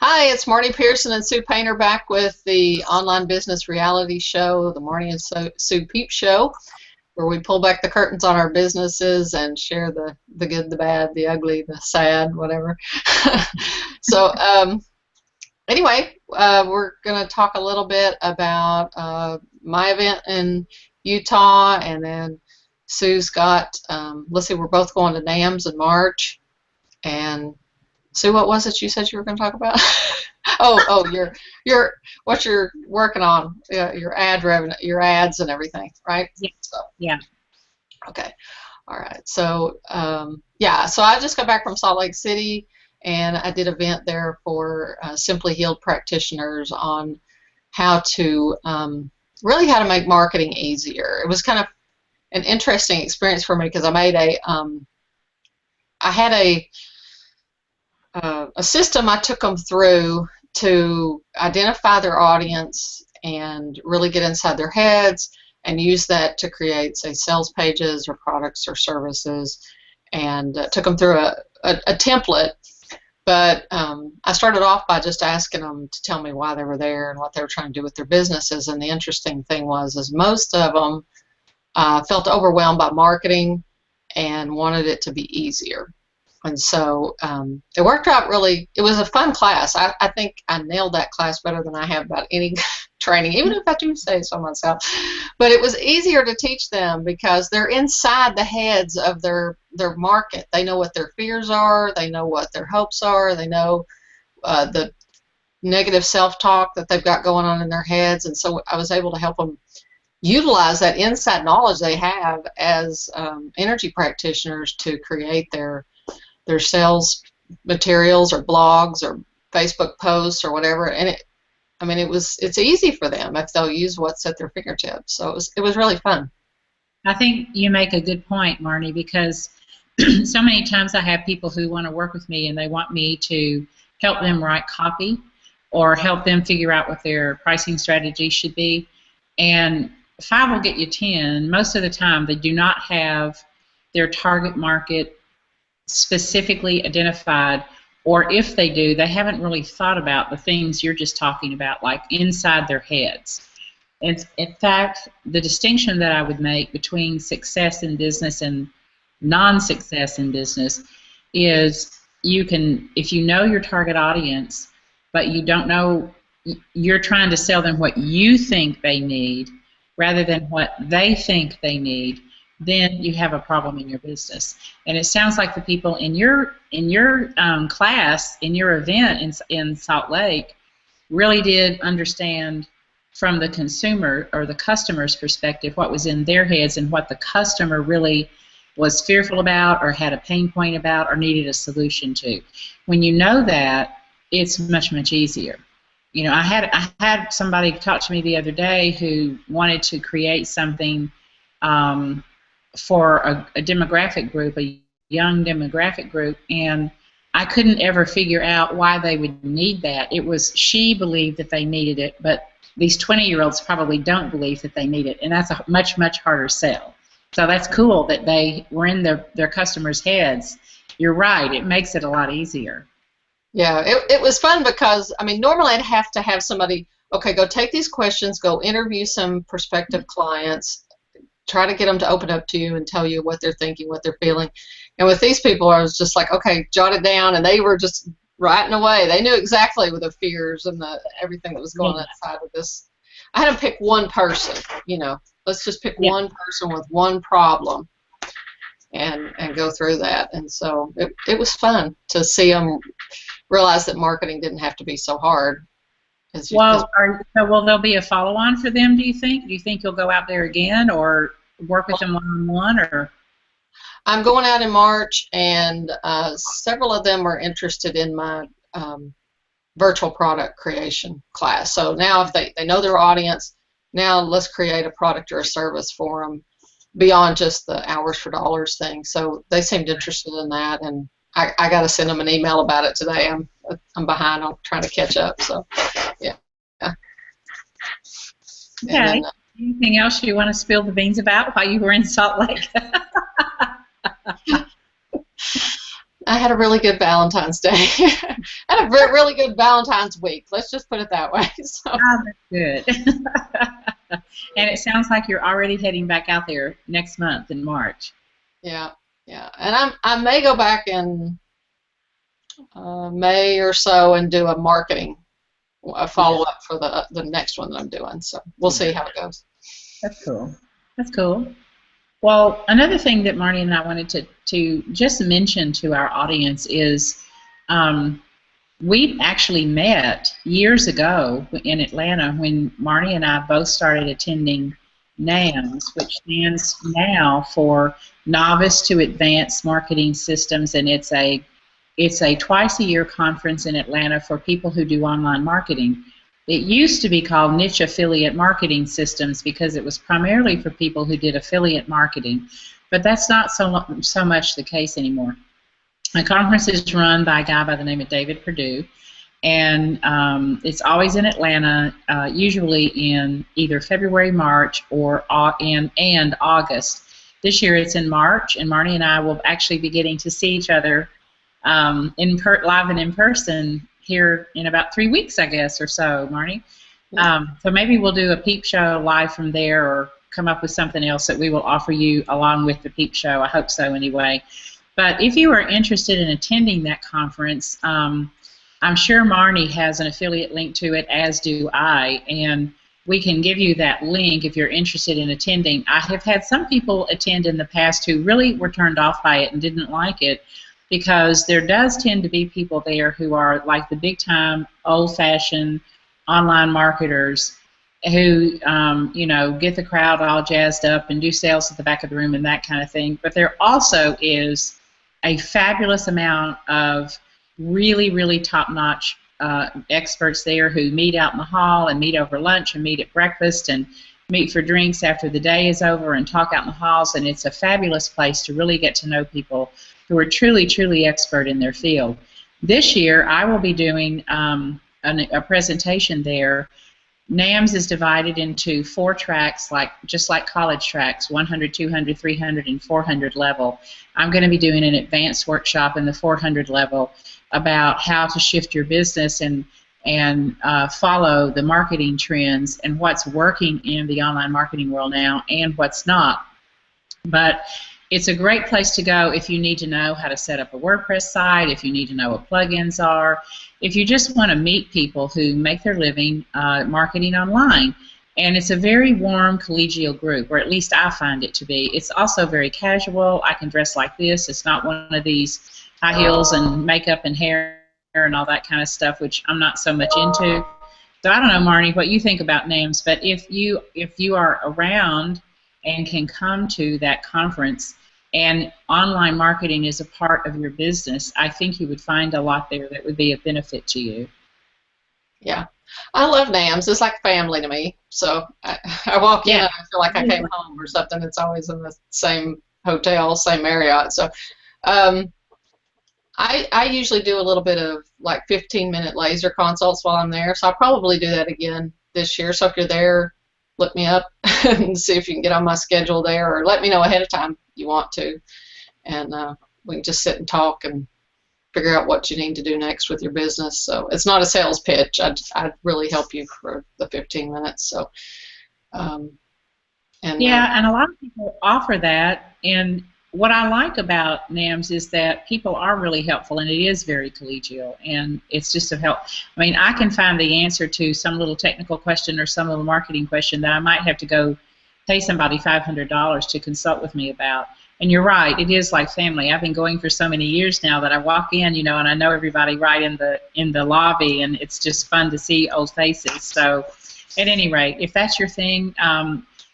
Hi, it's Marnie Pearson and Sue Painter back with the online business reality show, the Marnie and Sue Peep Show, where we pull back the curtains on our businesses and share the good, the bad, the ugly, the sad, whatever. so, anyway, we're going to talk a little bit about my event in Utah, and then Sue's got, let's see, we're both going to NAMS in March. And Sue, what was it you said you were going to talk about? Oh, your what you're working on, your ad revenue, your ads and everything, right? Yeah. So, Yeah. okay, all right. So, yeah, so I just got back from Salt Lake City, and I did an event there for Simply Healed practitioners on how to really how to make marketing easier. It was kind of an interesting experience for me because I had a system I took them through to identify their audience and really get inside their heads and use that to create, say, sales pages or products or services, and took them through a template. But I started off by just asking them to tell me why they were there and what they were trying to do with their businesses. And the interesting thing is most of them felt overwhelmed by marketing and wanted it to be easier. And so it worked out really, it was a fun class. I think I nailed that class better than I have about any training, even if I do say so myself. But it was easier to teach them because they're inside the heads of their market. They know what their fears are. They know what their hopes are. They know the negative self-talk that they've got going on in their heads. And so I was able to help them utilize that inside knowledge they have as energy practitioners to create their sales materials or blogs or Facebook posts or whatever, and it's easy for them if they'll use what's at their fingertips. So it was really fun. I think you make a good point, Marnie, because so many times I have people who want to work with me and they want me to help them write copy or help them figure out what their pricing strategy should be. And 5 will get you 10. Most of the time they do not have their target market specifically identified, or if they do, they haven't really thought about the things you're just talking about, like inside their heads. And in fact, the distinction that I would make between success in business and non-success in business is you can, if you know your target audience, but you don't know, you're trying to sell them what you think they need rather than what they think they need, then you have a problem in your business. And it sounds like the people in your class, in your event in Salt Lake, really did understand from the consumer or the customer's perspective what was in their heads and what the customer really was fearful about or had a pain point about or needed a solution to. When you know that, it's much, much easier. You know, I had somebody talk to me the other day who wanted to create something for a demographic group, a young demographic group, and I couldn't ever figure out why they would need that. It was she believed that they needed it, but these 20-year-olds probably don't believe that they need it, and that's a much, much harder sell. So that's cool that they were in their customers' heads. You're right, it makes it a lot easier. Yeah, it was fun because, normally I'd have to have somebody, okay, go take these questions, go interview some prospective clients, try to get them to open up to you and tell you what they're thinking, what they're feeling. And with these people, I was just like, okay, jot it down, and they were just writing away. They knew exactly what the fears and everything that was going on inside of this. I had to pick one person, let's just pick one person with one problem and go through that. And so it was fun to see them realize that marketing didn't have to be so hard. Well, will there be a follow-on for them, do you think? Do you think you'll go out there again or work with them one-on-one? Or I'm going out in March, and several of them are interested in my virtual product creation class. So now if they know their audience, now let's create a product or a service for them beyond just the hours for dollars thing. So they seemed interested in that, and I got to send them an email about it today. I'm behind on trying to catch up. So yeah. Okay. Anything else you want to spill the beans about while you were in Salt Lake? I had a really good Valentine's Day. I had a really good Valentine's week. Let's just put it that way. So, Oh, that's good. And it sounds like you're already heading back out there next month in March. yeah, yeah. And I may go back in May or so and do a Yeah, follow up for the next one that I'm doing. So we'll see yeah, how it goes. that's cool. That's cool. Well, another thing that Marnie and I wanted to just mention to our audience is um, we actually met years ago in Atlanta when Marnie and I both started attending NAMS, which stands now for Novice to Advanced Marketing Systems, and it's a twice a year conference in Atlanta for people who do online marketing. It used to be called Niche Affiliate Marketing Systems because it was primarily for people who did affiliate marketing, but that's not so much the case anymore. The conference is run by a guy by the name of David Perdue, and it's always in Atlanta, usually in either February, March, or and August. This year it's in March, and Marnie and I will actually be getting to see each other live and in person here in about 3 weeks, I guess, or so, Marnie. Yeah. So maybe we'll do a Peep show live from there, or come up with something else that we will offer you along with the Peep show. I hope so, anyway. But if you are interested in attending that conference, I'm sure Marnie has an affiliate link to it, as do I, and we can give you that link if you're interested in attending. I have had some people attend in the past who really were turned off by it and didn't like it, because there does tend to be people there who are like the big-time, old-fashioned online marketers who, get the crowd all jazzed up and do sales at the back of the room and that kind of thing. But there also is a fabulous amount of really, really top-notch experts there who meet out in the hall and meet over lunch and meet at breakfast and meet for drinks after the day is over and talk out in the halls, and it's a fabulous place to really get to know people who are truly, truly expert in their field. This year, I will be doing a presentation there. NAMS is divided into 4 tracks, just like college tracks, 100, 200, 300, and 400 level. I'm going to be doing an advanced workshop in the 400 level about how to shift your business and follow the marketing trends and what's working in the online marketing world now and what's not. But it's a great place to go if you need to know how to set up a WordPress site, if you need to know what plugins are, if you just want to meet people who make their living marketing online. And it's a very warm, collegial group, or at least I find it to be. It's also very casual. I can dress like this. It's not one of these high heels and makeup and hair and all that kind of stuff, which I'm not so much into. So I don't know, Marnie, what you think about NAMS, but if you are around and can come to that conference and online marketing is a part of your business, I think you would find a lot there that would be of benefit to you. Yeah. I love NAMS. It's like family to me. So I walk in and I feel like I came home or something. It's always in the same hotel, same Marriott. So I usually do a little bit of like 15-minute laser consults while I'm there. So I'll probably do that again this year. So if you're there, look me up and see if you can get on my schedule there, or let me know ahead of time if you want to. And we can just sit and talk and figure out what you need to do next with your business. So it's not a sales pitch. I'd really help you for the 15 minutes. So, and a lot of people offer that. And what I like about NAMS is that people are really helpful, and it is very collegial, and it's just of help. I mean, I can find the answer to some little technical question or some little marketing question that I might have to go pay somebody $500 to consult with me about. And you're right, it is like family. I've been going for so many years now that I walk in, and I know everybody right in the lobby, and it's just fun to see old faces. So, at any rate, if that's your thing,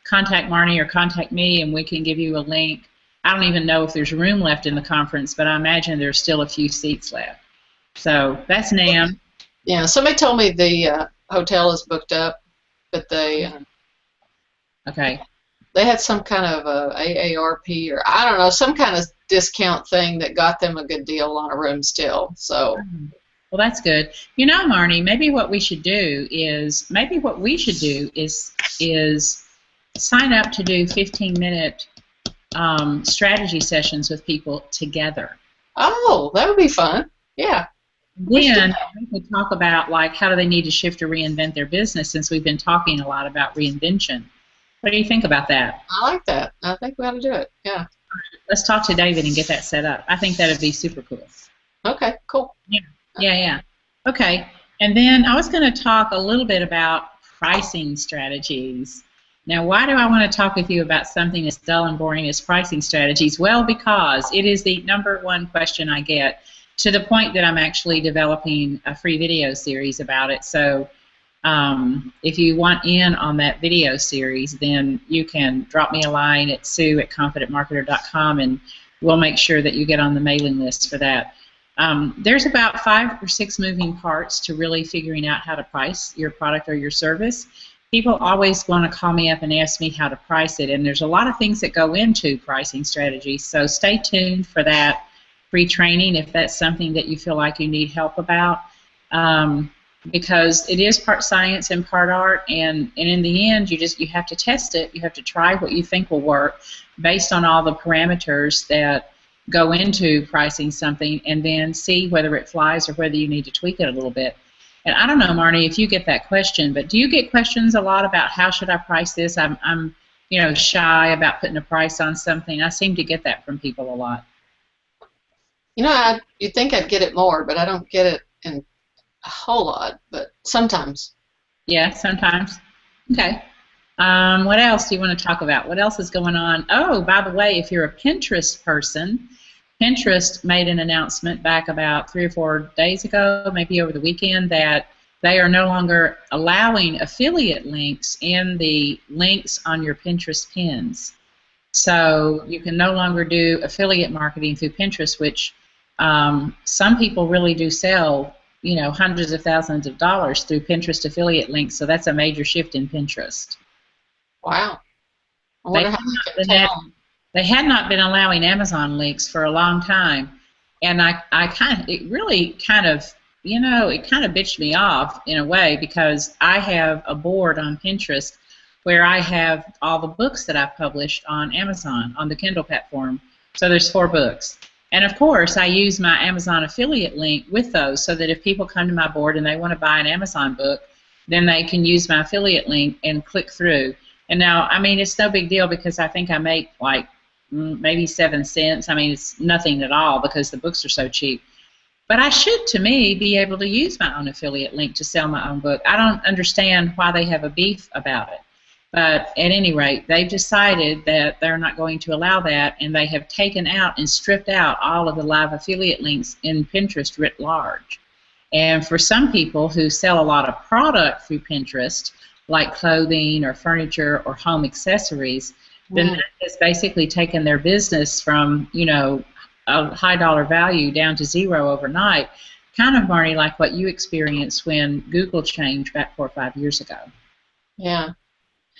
contact Marnie or contact me, and we can give you a link. I don't even know if there's room left in the conference, but I imagine there's still a few seats left. So that's NAM. Yeah, somebody told me the hotel is booked up, but they had some kind of AARP, or I don't know, some kind of discount thing that got them a good deal on a room still. So, well, that's good. Marnie, maybe what we should do is sign up to do 15-minute strategy sessions with people together. Oh, that would be fun. Yeah, we should do Then that. we could talk about like how do they need to shift or reinvent their business since we've been talking a lot about reinvention. What do you think about that? I like that. I think we ought to do it. Yeah. Let's talk to David and get that set up. I think that'd be super cool. Okay, cool. Yeah, yeah, yeah. Okay. And then I was going to talk a little bit about pricing strategies. Now, why do I want to talk with you about something as dull and boring as pricing strategies? Well, because it is the number one question I get, to the point that I'm actually developing a free video series about it. So if you want in on that video series, then you can drop me a line at sue@confidentmarketer.com, and we'll make sure that you get on the mailing list for that. There's about 5 or 6 moving parts to really figuring out how to price your product or your service. People always want to call me up and ask me how to price it, and there's a lot of things that go into pricing strategies. So stay tuned for that free training if that's something that you feel like you need help about. Because it is part science and part art, and in the end you have to test it. You have to try what you think will work based on all the parameters that go into pricing something, and then see whether it flies or whether you need to tweak it a little bit. And I don't know, Marnie, if you get that question, but do you get questions a lot about how should I price this? I'm shy about putting a price on something. I seem to get that from people a lot. You'd think I'd get it more, but I don't get it in a whole lot, but sometimes. Yeah, sometimes. Okay. What else do you want to talk about? What else is going on? Oh, by the way, if you're a Pinterest person, Pinterest made an announcement back about 3 or 4 days ago, maybe over the weekend, that they are no longer allowing affiliate links in the links on your Pinterest pins. So you can no longer do affiliate marketing through Pinterest, which some people really do sell, hundreds of thousands of dollars through Pinterest affiliate links. So that's a major shift in Pinterest. Wow. I They wonder had how they not can been, tell. they had not been allowing Amazon links for a long time, and it really kind of, it kind of bitched me off in a way, because I have a board on Pinterest where I have all the books that I've published on Amazon on the Kindle platform. So there's 4 books. And of course, I use my Amazon affiliate link with those, so that if people come to my board and they want to buy an Amazon book, then they can use my affiliate link and click through. And now, I mean, it's no big deal, because I think I make like maybe 7 cents. I mean, it's nothing at all because the books are so cheap. But I should, to me, be able to use my own affiliate link to sell my own book. I don't understand why they have a beef about it. But at any rate, they've decided that they're not going to allow that, and they have taken out and stripped out all of the live affiliate links in Pinterest writ large. And for some people who sell a lot of product through Pinterest, like clothing or furniture or home accessories, then that has basically taken their business from, a high dollar value down to 0 overnight, kind of, Marnie, like what you experienced when Google changed back 4 or 5 years ago. Yeah.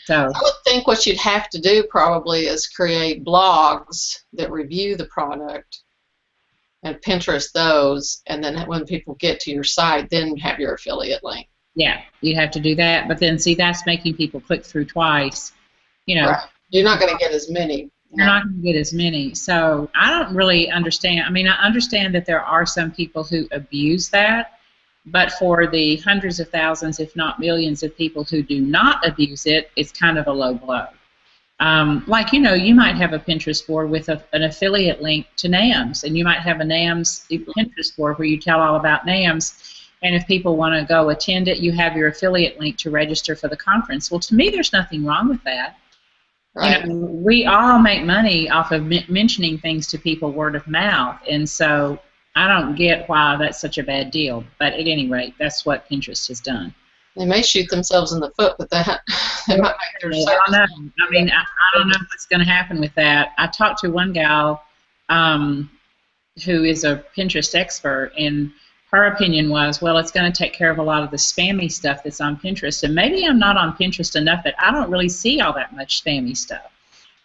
So I would think what you'd have to do probably is create blogs that review the product and Pinterest those, and then when people get to your site, then have your affiliate link. yeah, you'd have to do that. But then, see, that's making people click through twice. Right. You're not going to get as many. You're not going to get as many. So I don't really understand. I mean, I understand that there are some people who abuse that, but for the hundreds of thousands, if not millions of people who do not abuse it, it's kind of a low blow. Like, you might have a Pinterest board with an affiliate link to NAMS, and you might have a NAMS Pinterest board where you tell all about NAMS, and if people want to go attend it, you have your affiliate link to register for the conference. Well, to me, there's nothing wrong with that. Right. We all make money off of mentioning things to people word of mouth, and so I don't get why that's such a bad deal. But at any rate, that's what Pinterest has done. They may shoot themselves in the foot with that. They might make their I don't know. I mean, I don't know what's going to happen with that. I talked to one gal who is a Pinterest expert, and her opinion was, well, it's going to take care of a lot of the spammy stuff that's on Pinterest. And maybe I'm not on Pinterest enough that I don't really see all that much spammy stuff.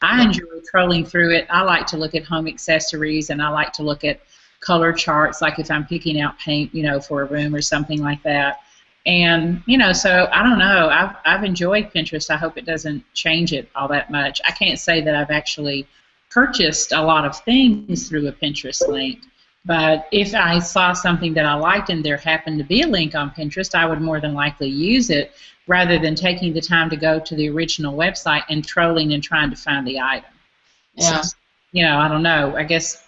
I enjoy trolling through it. I like to look at home accessories, and I like to look at color charts, like if I'm picking out paint, for a room or something like that. And, so I don't know. I've enjoyed Pinterest. I hope it doesn't change it all that much. I can't say that I've actually purchased a lot of things through a Pinterest link, But if I saw something that I liked and there happened to be a link on Pinterest, I would more than likely use it rather than taking the time to go to the original website and trolling and trying to find the item. Yeah. So, I don't know. I guess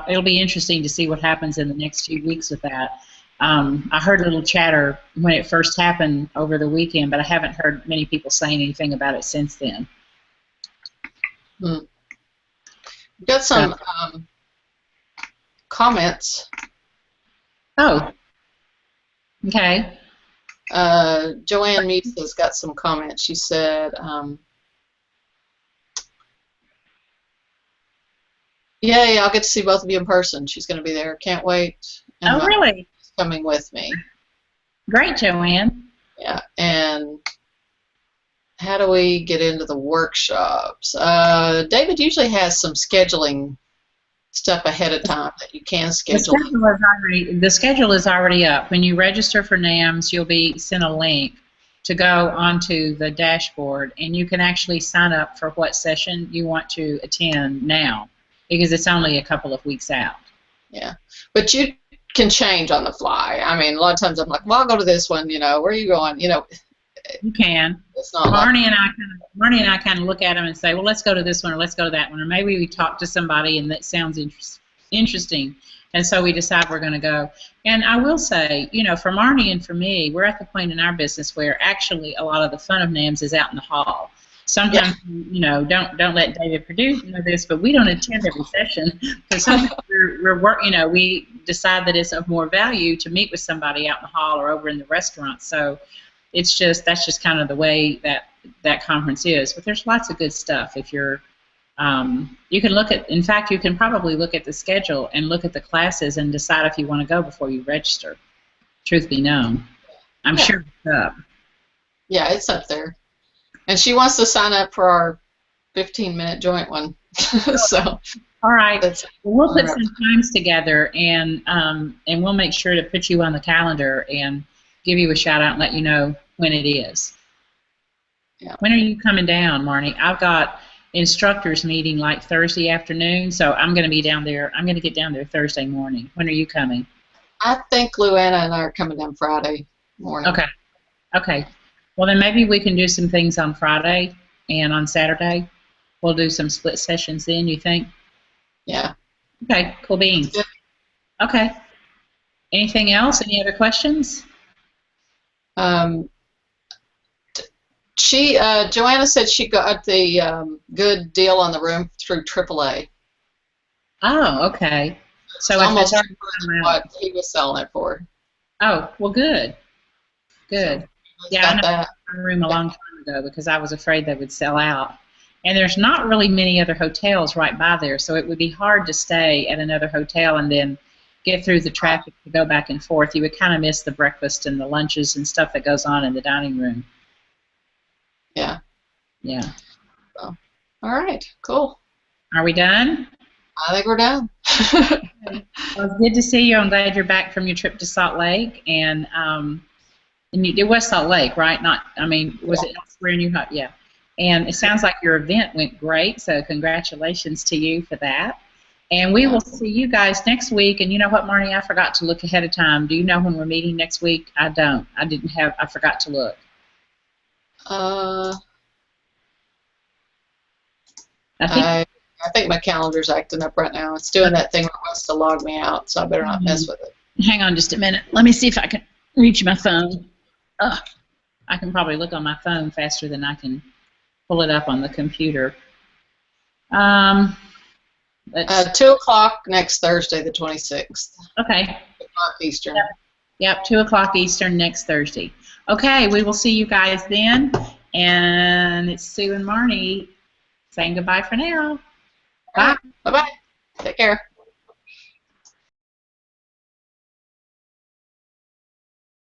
it'll be interesting to see what happens in the next few weeks with that. I heard a little chatter when it first happened over the weekend, but I haven't heard many people saying anything about it since then. Hmm. We've got some comments. Oh, okay. Joanne Musa's got some comments. She said, "Yay, I'll get to see both of you in person." She's going to be there. Can't wait. And Oh, really? she's coming with me. Great, Joanne. Yeah. And how do we get into the workshops? David usually has some scheduling stuff ahead of time that you can schedule. The schedule is already up. When you register for NAMS, you'll be sent a link to go onto the dashboard, and you can actually sign up for what session you want to attend now, because it's only a couple of weeks out. Yeah, but you can change on the fly. I mean, a lot of times I'm like, well, I'll go to this one. Where are you going? You can. It's not Marnie and I kind of look at them and say, well, let's go to this one or let's go to that one, or maybe we talk to somebody and that sounds interesting, and so we decide we're going to go. And I will say, for Marnie and for me, we're at the point in our business where actually a lot of the fun of NAMS is out in the hall. Sometimes, don't let David produce this, but we don't attend every session because sometimes we decide that it's of more value to meet with somebody out in the hall or over in the restaurant. So that's just kind of the way that conference is. But there's lots of good stuff. If you're, you can probably look at the schedule and look at the classes and decide if you want to go before you register. Truth be known, I'm sure it's up. Yeah, it's up there. And she wants to sign up for our 15-minute joint one. So. All right. We'll put some times together, and we'll make sure to put you on the calendar and give you a shout out and let you know when it is. Yeah. When are you coming down, Marnie? I've got instructors meeting like Thursday afternoon, so I'm going to be down there. I'm going to get down there Thursday morning. When are you coming? I think Luana and I are coming down Friday morning. Okay. Well, then maybe we can do some things on Friday, and on Saturday we'll do some split sessions then, you think? Yeah. Okay, cool beans. Okay. Anything else? Any other questions? Joanna said she got the good deal on the room through AAA. Oh, okay. So it's almost what he was selling it for. Oh, well, good. So, yeah, I know the room a long time ago because I was afraid they would sell out. And there's not really many other hotels right by there, so it would be hard to stay at another hotel and then get through the traffic to go back and forth. You would kind of miss the breakfast and the lunches and stuff that goes on in the dining room. Yeah. Yeah. So, all right. Cool. Are we done? I think we're done. Well, it's good to see you. I'm glad you're back from your trip to Salt Lake, and it was Salt Lake, right? Was it elsewhere in Utah? Yeah. And it sounds like your event went great, so congratulations to you for that. And we will see you guys next week. And you know what, Marnie? I forgot to look ahead of time. Do you know when we're meeting next week? I don't. I forgot to look. I think my calendar's acting up right now. It's doing that thing where it wants to log me out, so I better not mess with it. Hang on just a minute. Let me see if I can reach my phone. I can probably look on my phone faster than I can pull it up on the computer. 2 o'clock next Thursday, the 26th. Okay. 2 o'clock Eastern. Yep, 2 o'clock Eastern next Thursday. Okay, we will see you guys then. And it's Sue and Marnie saying goodbye for now. Bye. Bye-bye. Take care.